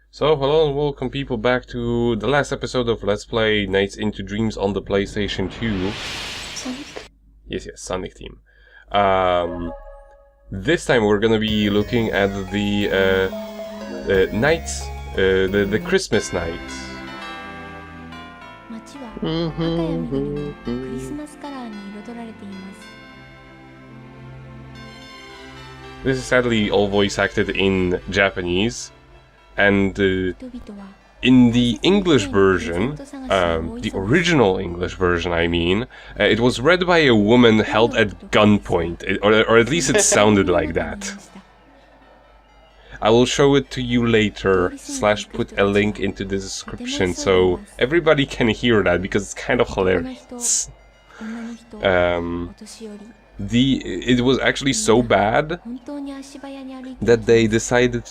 So, hello and welcome people back to the last episode of Let's Play Nights into Dreams on the PlayStation 2. Sonic? Yes, Sonic Team. This time we're gonna be looking at the nights, the Christmas nights. This is sadly all voice acted in Japanese. And in the English version, the original English version, I mean, it was read by a woman held at gunpoint, or at least it sounded like that. I will show it to you later, / put a link into the description so everybody can hear that, because it's kind of hilarious. It was actually so bad that they decided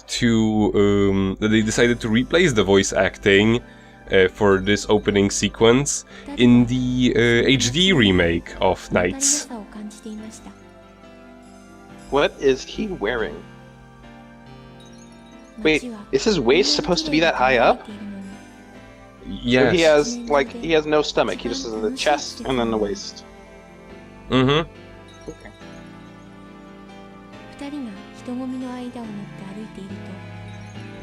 to replace the voice acting for this opening sequence in the HD remake of Nights. What is he wearing? Wait, is his waist supposed to be that high up? Yes. So he has no stomach. He just has the chest and then the waist. Mm-hmm. 2人が人混みの間を縫って歩いていると、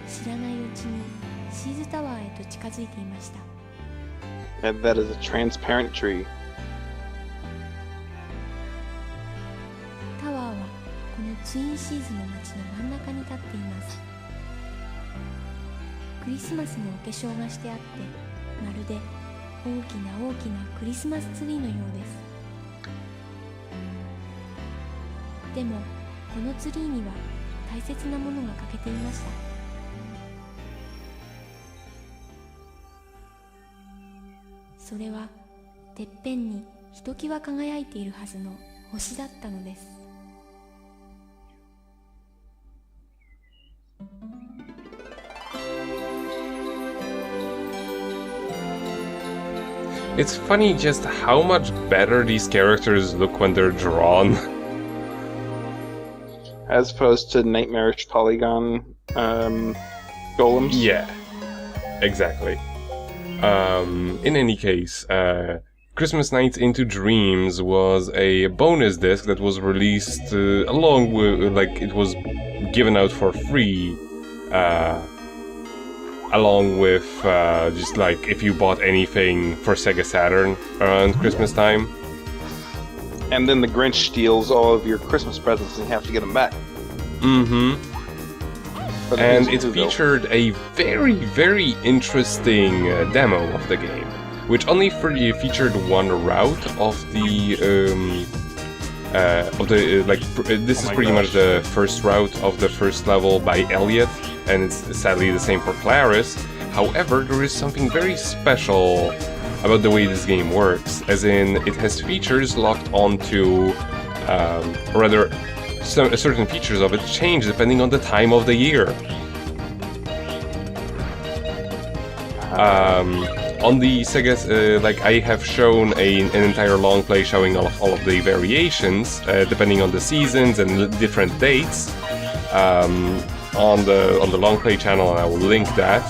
知らないうちにシーズタワーへと近づいていました。 And that is a transparent tree. タワーはこのツインシーズの街の真ん中に立っています。クリスマスのお化粧がしてあって、まるで大きなクリスマスツリーのようです。でもこのツリーには大切なものが欠けていました。それはてっぺんにひときわ輝いているはずの星だったのです。It's funny just how much better these characters look when they're drawn. As opposed to nightmarish polygon golems? Yeah, exactly. In any case, Christmas Nights into Dreams was a bonus disc that was released along with, it was given out for free, along with, just if you bought anything for Sega Saturn around Christmas time. And then the Grinch steals all of your Christmas presents and you have to get them back. Mm-hmm. And it featured a very, very interesting demo of the game, which only featured one route of the this is pretty much the first route of the first level by Elliot, and it's sadly the same for Claris. However, there is something very special about the way this game works, as in it has features locked onto, certain features of it change depending on the time of the year. On the Sega, I have shown an entire long play showing all of the variations, depending on the seasons and different dates, on the long play channel, and I will link that,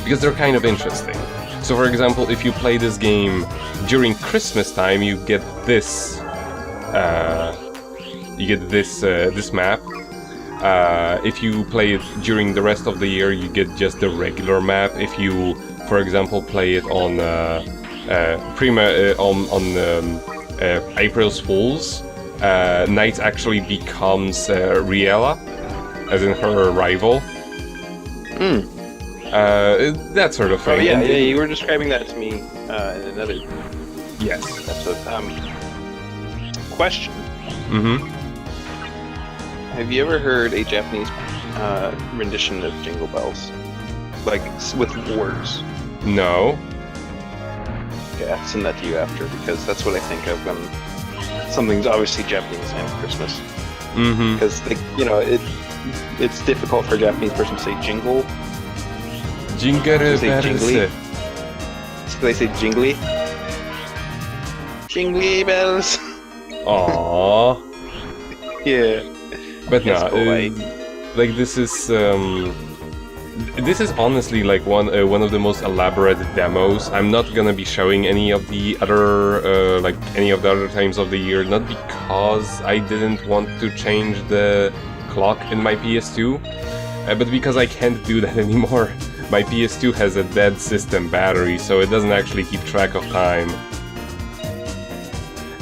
because they're kind of interesting. So, for example, if you play this game during Christmas time, you get this. This map. If you play it during the rest of the year, you get just the regular map. If you, for example, play it on April's Fools, Night actually becomes Riella, as in her rival. That sort of thing. Oh, yeah, you were describing that to me in another episode. Question. Mm-hmm. Have you ever heard a Japanese rendition of Jingle Bells? With words? No. Okay, I'll send that to you after, because that's what I think of when something's obviously Japanese and Christmas. Mm-hmm. Because, it's difficult for a Japanese person to say jingle. Jingere say jingly. So they say jingly. Jingly bells. Aww. Yeah. But no, polite. this is this is honestly like one of the most elaborate demos. I'm not gonna be showing any of the other times of the year, not because I didn't want to change the clock in my PS2, but because I can't do that anymore. My PS2 has a dead system battery, so it doesn't actually keep track of time.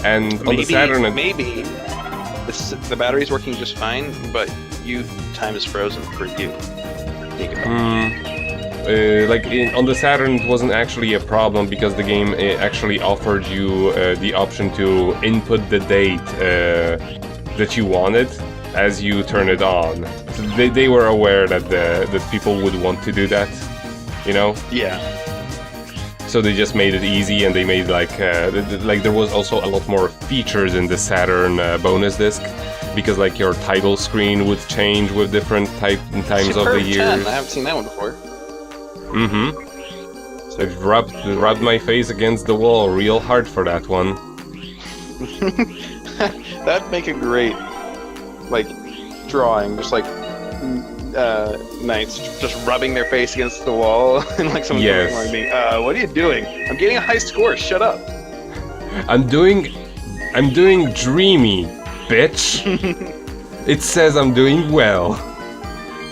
And on the Saturn, maybe the battery's working just fine, but time is frozen for you. On the Saturn, it wasn't actually a problem because the game actually offered you the option to input the date that you wanted as you turn it on. So they were aware that that people would want to do that, you know? Yeah. So they just made it easy, and they made there was also a lot more features in the Saturn bonus disc, because like your title screen would change with different times of the year. I haven't seen that one before. Mm-hmm. So I rubbed my face against the wall real hard for that one. That'd make a great drawing, just knights just rubbing their face against the wall and someone going me, what are you doing? I'm getting a high score, shut up. I'm doing dreamy, bitch. It says I'm doing well.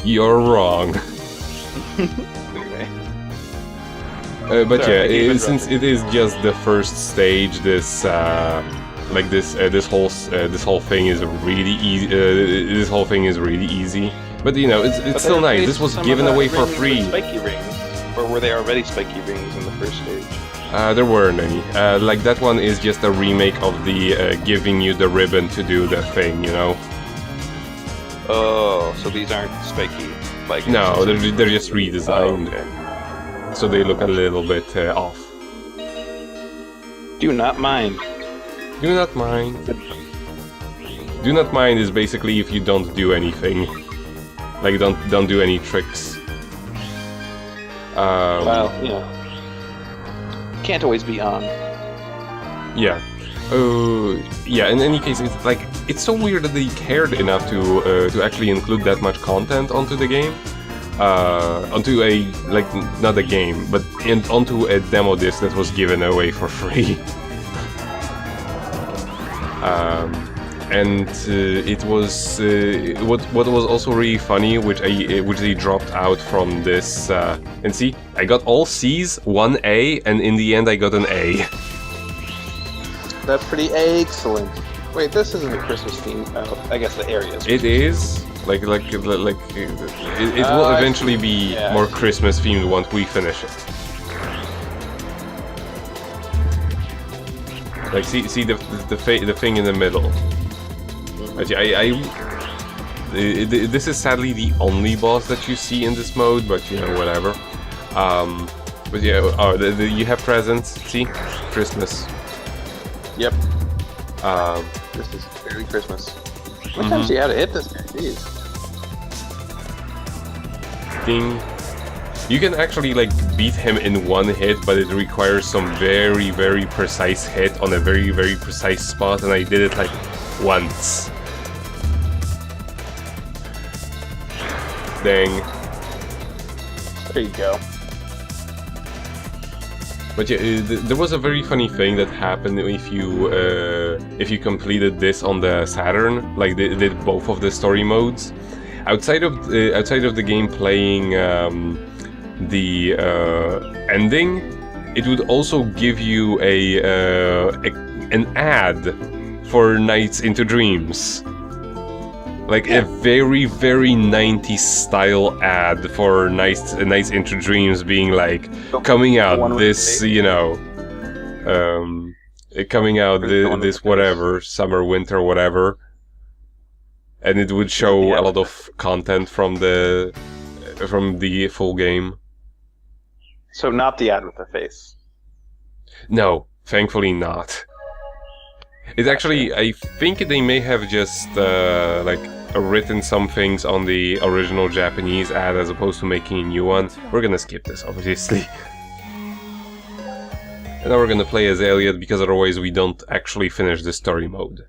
You're wrong. Okay. But sorry, since it is just the first stage, this whole thing is really easy. This whole thing is really easy. But you know, it's still nice. This was given away for free. Spiky rings, or were they already spiky rings in the first stage? There weren't any. That one is just a remake of the giving you the ribbon to do the thing, you know? Oh, so these aren't spiky? No, they're just redesigned. Oh, okay. So they look a little bit off. Do not mind. Do not mind. Do not mind is basically if you don't do anything. Don't do any tricks. Well, can't always be on. Yeah. Yeah, in any case, it's so weird that they cared enough to actually include that much content onto the game. Onto not a game, but onto a demo disc that was given away for free. And it was what was also really funny, which they dropped out from this. And see, I got all C's, 1 A, and in the end I got an A. That's pretty excellent. Wait, this isn't a Christmas theme. I guess the area is. It is. It will eventually be more Christmas themed once we finish it. See the thing in the middle. This is sadly the only boss that you see in this mode, but you know, whatever. But yeah, you have presents. See, Christmas. Yep. This is clearly Christmas. What times do you have to hit this guy? Jeez. Ding. You can actually beat him in one hit, but it requires some very, very precise hit on a very, very precise spot, and I did it once. Dang. There you go. But yeah, there was a very funny thing that happened if you completed this on the Saturn, they did both of the story modes. Outside of the game playing the ending, it would also give you an ad for Nights into Dreams. A very, very 90s style ad for Nights into Dreams being coming out this, coming out this whatever, summer, winter, whatever. And it would show a lot of content from the full game. So not the ad with the face? No, thankfully not. It actually, I think they may have just written some things on the original Japanese ad as opposed to making a new one. We're gonna skip this, obviously. And now we're gonna play as Elliot, because otherwise we don't actually finish the story mode.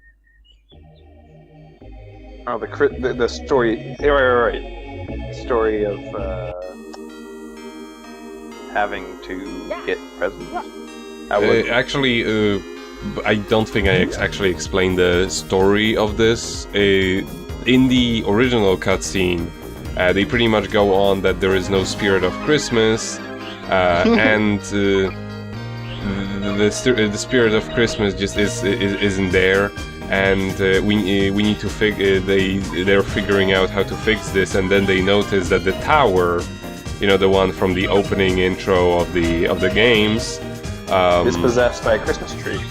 Oh, the story... Right. The story of... having to get presents. I would. Actually, I don't think I actually explained the story of this. In the original cutscene, they pretty much go on that there is no spirit of Christmas, and the spirit of Christmas just isn't there, and we need to they're figuring out how to fix this, and then they notice that the tower, you know, the one from the opening intro of the games, is possessed by a Christmas tree.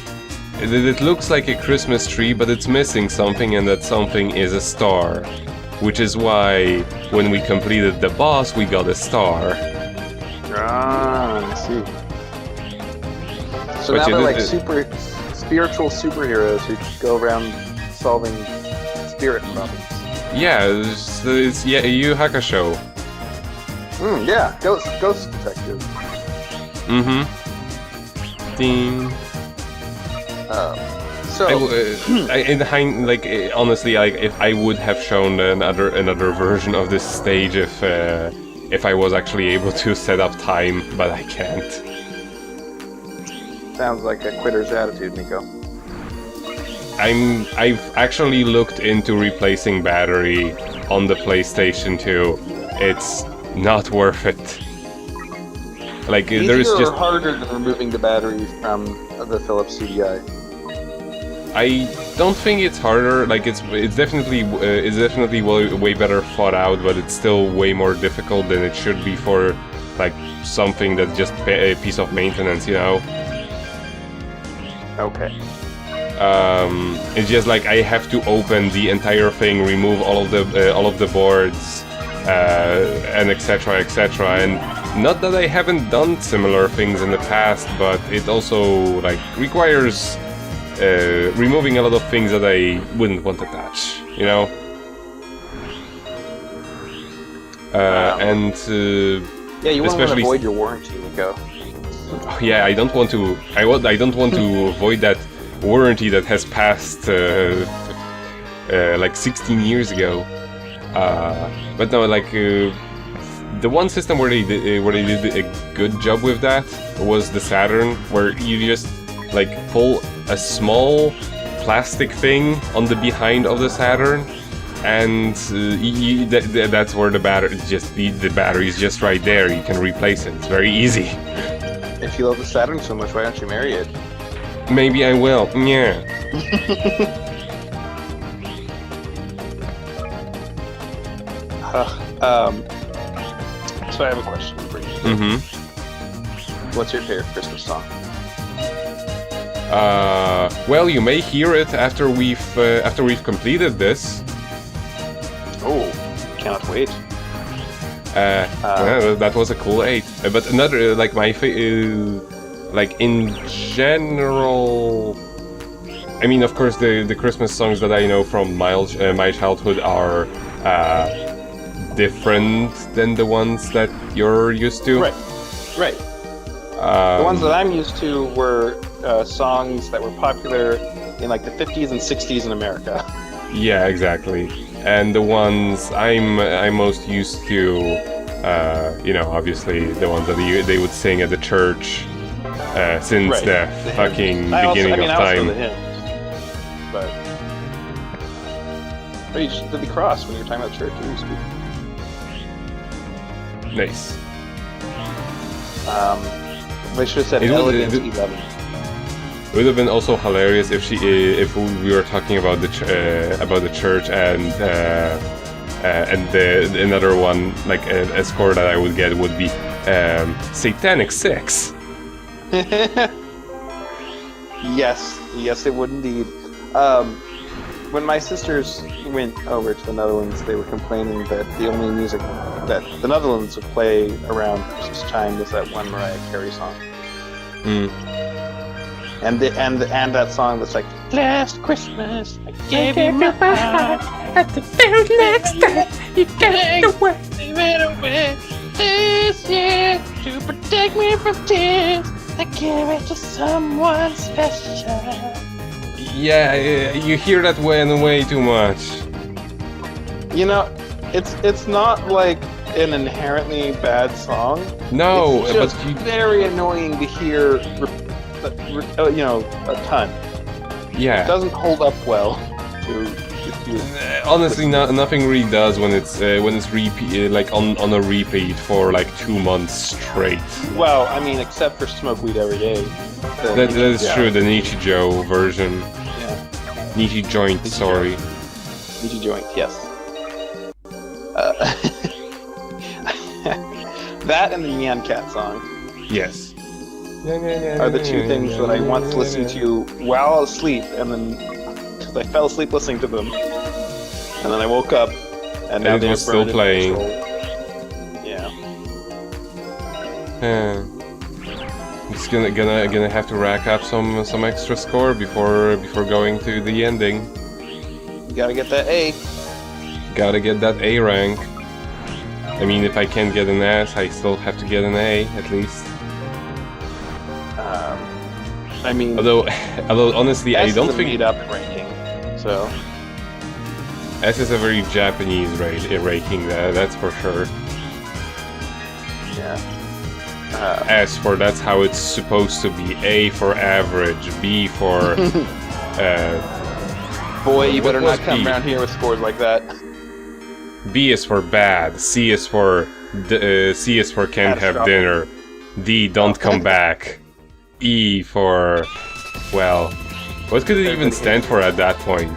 It looks like a Christmas tree, but it's missing something, and that something is a star. Which is why, when we completed the boss, we got a star. Ah, I see. So But now they're like spiritual superheroes who go around solving spirit problems. Yeah, it's Yu Hakusho. Yeah, ghost detective. Mm-hmm. Ding. Honestly, if I would have shown another version of this stage if I was actually able to set up time, but I can't. Sounds like a quitter's attitude, Nico. I've actually looked into replacing battery on the PlayStation 2. It's not worth it. Like there is just harder than removing the batteries from the Philips CDI. I don't think it's harder. Like it's definitely way better thought out, but it's still way more difficult than it should be for like something that's just a piece of maintenance, you know. Okay. It's just like I have to open the entire thing, remove all of the boards, and etc. And not that I haven't done similar things in the past, but it also like requires removing a lot of things that I wouldn't want to touch, you know. Yeah, you want to avoid your warranty, Nico. Yeah, I don't want to. I don't want to avoid that warranty that has passed like 16 years ago. But no, like the one system where they did a good job with that was the Saturn, where you just like pull a small plastic thing on the behind of the Saturn, and that's where the battery the battery is just right there. You can replace it. It's very easy. If you love the Saturn so much, why don't you marry it? Maybe I will. Yeah. So I have a question for you. Mm-hmm. What's your favorite Christmas song? Well, you may hear it after we've completed this. Oh, cannot wait. That was a cool 8. But another, like my like in general, I mean, of course, the Christmas songs that I know from my childhood are different than the ones that you're used to. Right. The ones that I'm used to were songs that were popular in like the 50s and 60s in America. Yeah, exactly. And the ones I'm most used to, you know, obviously the ones that they would sing at the church since the fucking beginning of time. Also the hymns, but you just did the cross when you were talking about church. Nice. They should have said Elegant 11. It would have been also hilarious if we were talking about the church and another one, like a score that I would get would be Satanic 6. Yes, it would indeed. When my sisters went over to the Netherlands, they were complaining that the only music that the Netherlands would play around Christmas time was that one Mariah Carey song. And that song that's like, last Christmas I gave you my heart, at the very next day you gave it away. This year to protect me from tears, I gave it to someone special. Yeah, you hear that way too much. You know, it's not like an inherently bad song. No, it's but just you... very annoying to hear, you know, a ton. It Yeah. doesn't hold up well to Honestly, nothing really does when it's repeat like on a repeat for like 2 months straight. Well, I mean, except for Smoke Weed Every Day. That is true. The NiGHTS version. Yeah. NiGHTS, sorry. NiGHTS, yes. That and the Nyan Cat song. Yes. Are the two things that I once listened to while asleep, and then because I fell asleep listening to them, and then I woke up, and now it they're was still burned in my playing. soul. Yeah. I'm just gonna have to rack up some extra score before going to the ending. You gotta get that A. Gotta get that A rank. I mean, if I can't get an S, I still have to get an A at least. I mean, Although honestly, I don't think made up ranking. So S is a very Japanese ranking. That's for sure. yeah. S for that's how it's supposed to be. A for average. B for Boy, you better what not was come B? around here with scores like that. B is for bad. C is for can't have Catastrophic. dinner. D, don't come back. E for, well, what could it even stand for at that point?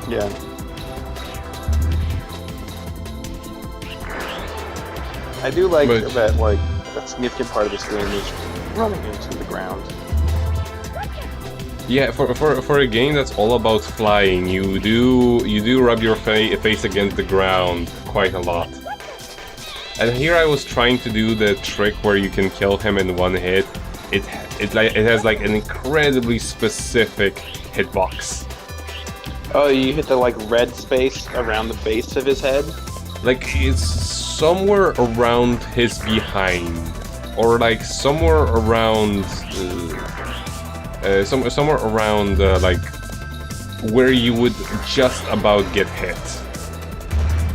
Yeah. I do like But- that, like, a significant part of this game is running into the ground. Yeah, for a game that's all about flying, you do rub your face against the ground quite a lot. And here I was trying to do the trick where you can kill him in one hit. It has like an incredibly specific hitbox. Oh, you hit the, like, red space around the base of his head? Like it's somewhere around his behind, or like somewhere around, somewhere around like where you would just about get hit.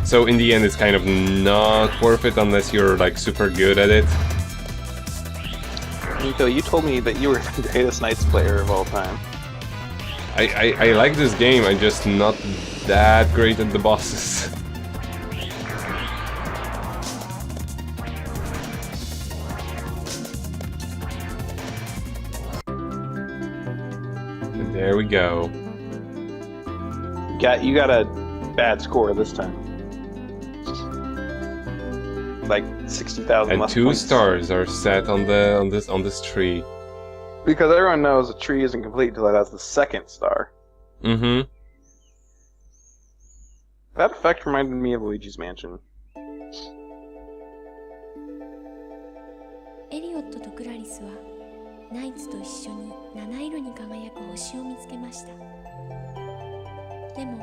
So in the end, it's kind of not worth it unless you're like super good at it. Nico, you told me that you were the greatest Knights player of all time. I like this game. I'm just not that great at the bosses. And there we go. You got a bad score this time. Like 60,000 And less 2 points. stars are set on this tree. Because everyone knows a tree isn't complete until it has the second star. Mm-hmm. That effect reminded me of Luigi's Mansion. エリオットとクラリスはナイツと一緒に七色に輝く星を見つけました。でも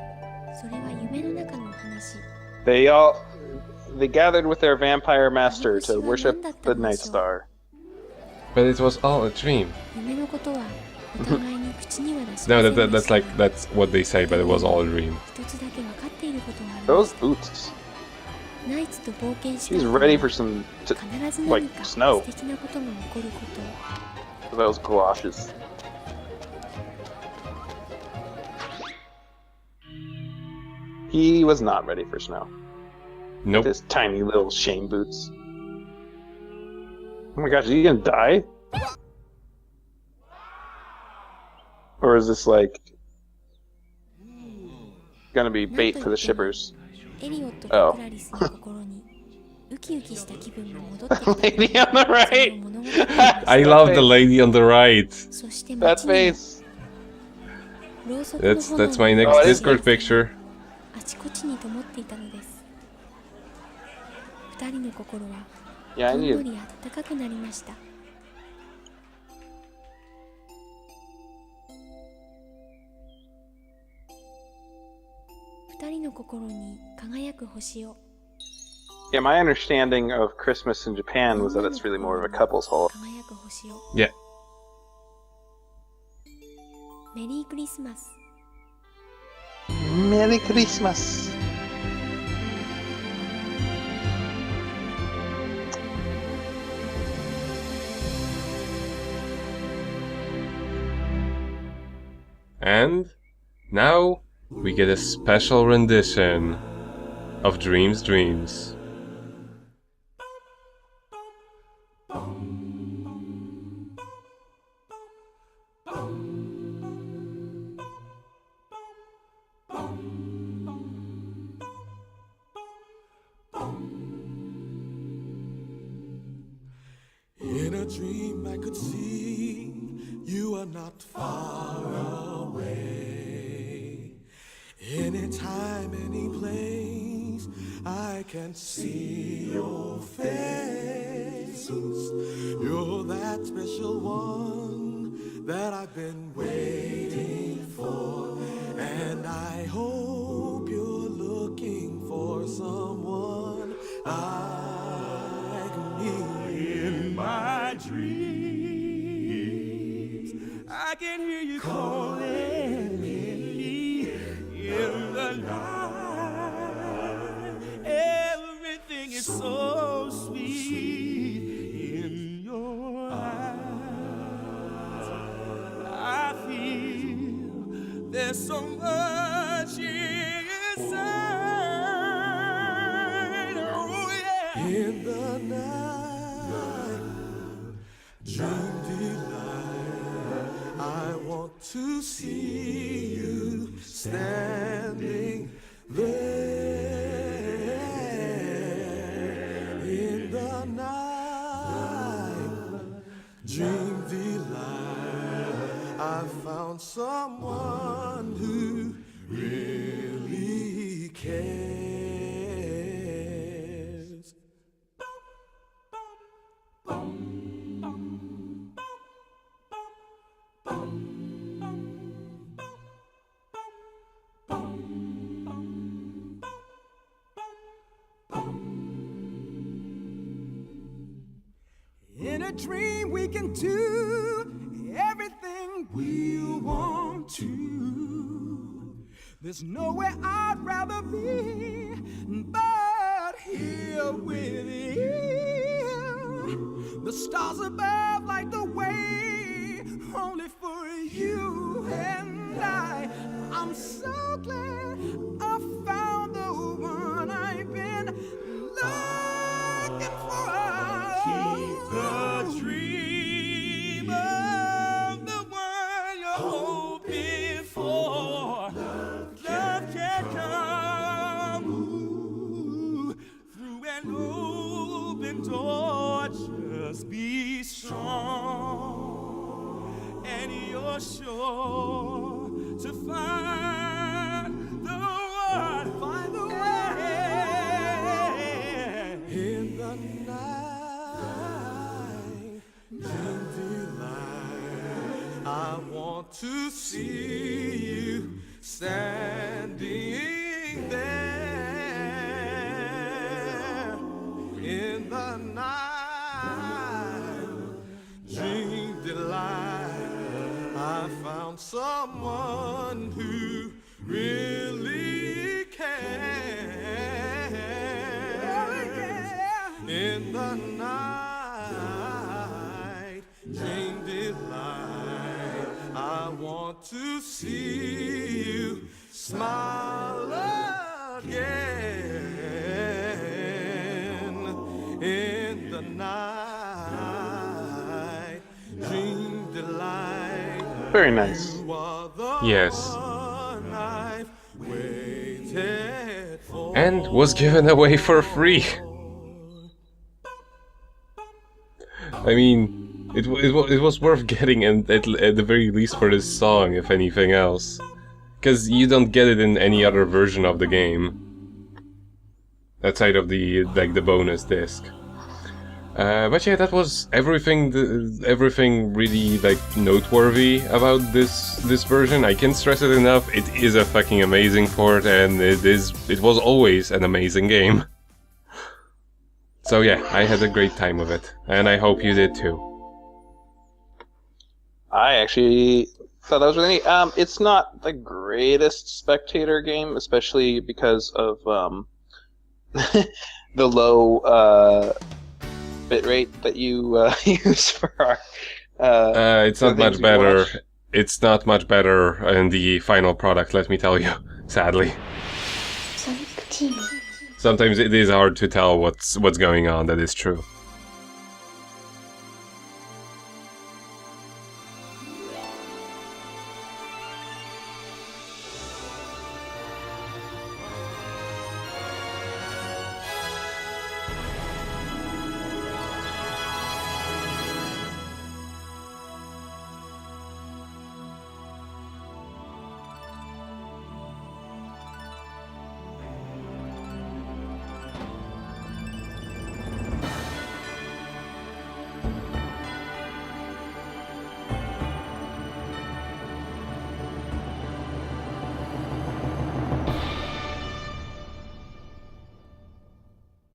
それは夢の中の話。 They gathered with their vampire master to worship the Night Star. But it was all a dream. 夢のことはお互いに口には出し No, ませんでした。 that's what they say, but it was all a dream. 一つだけ分かっていることがありま Those す。 boots. ナイツと冒険し She's ながら ready for some 必ず何 like か snow. 素敵なことが起こることを。 Those galoshes. He was not ready for snow. Nope. His tiny little shame boots. Oh my gosh, is he gonna die? Or is this like gonna be bait for the shippers? エリオットとクラリスの心にウキウキした気分が戻ってきた。 Lady on the その right! 物語 I love the lady on the right. そして That 街に face! ろうそくの That's 炎 that's my が next Oh, it is Discord picture. あちこちに灯っていたのです。二人の心は Yeah, I ほん need のり暖かくなりました。二人の心に輝く星を Yeah, my understanding of Christmas in Japan was that it's really more of a couple's holiday. 輝く星を Yeah. メリークリスマス。 Merry Christmas! And now we get a special rendition of Dreams Dreams. In a dream I could see you are not far away. Anytime, any place, I can see your face. You're that special one that I've been waiting for. And I hope you're looking for someone like me. In my dreams, I can hear you calling me in the night. Everything is so sweet in your eyes. I feel there's so much inside. Oh yeah. In the night, dream delight. I want to see you standing there. In the night, dream delight. I found someone who really cares. In a dream we can do everything we want to. There's nowhere I'd rather be but here with you. The stars above light the way only for you and I. I'm so glad I found the one I've been looking for. Keep the dream of the one you're hoping for. Love can come through an open door. Just be strong, and you're sure to find the one. Find the one in the night. Dream delight. I want to see you standing there in the night. Dream delight. I found someone who really cares. In the night, dream delight. I want to see you smile again. In the night, dream delight. Very nice. You are the Yes. one I've waited for. And was given away for free. I mean, it was worth getting at the very least for this song, if anything else. Because you don't get it in any other version of the game. Outside of the bonus disc. But yeah, that was everything really noteworthy about this version. I can't stress it enough. It is a fucking amazing port, and it was always an amazing game. So yeah, I had a great time with it, and I hope you did too. I actually thought that was really neat. It's not the greatest spectator game, especially because of the low bitrate that you use for our. It's not much better. it's not much better in the final product, let me tell you, sadly. Sometimes it is hard to tell what's going on, that is true.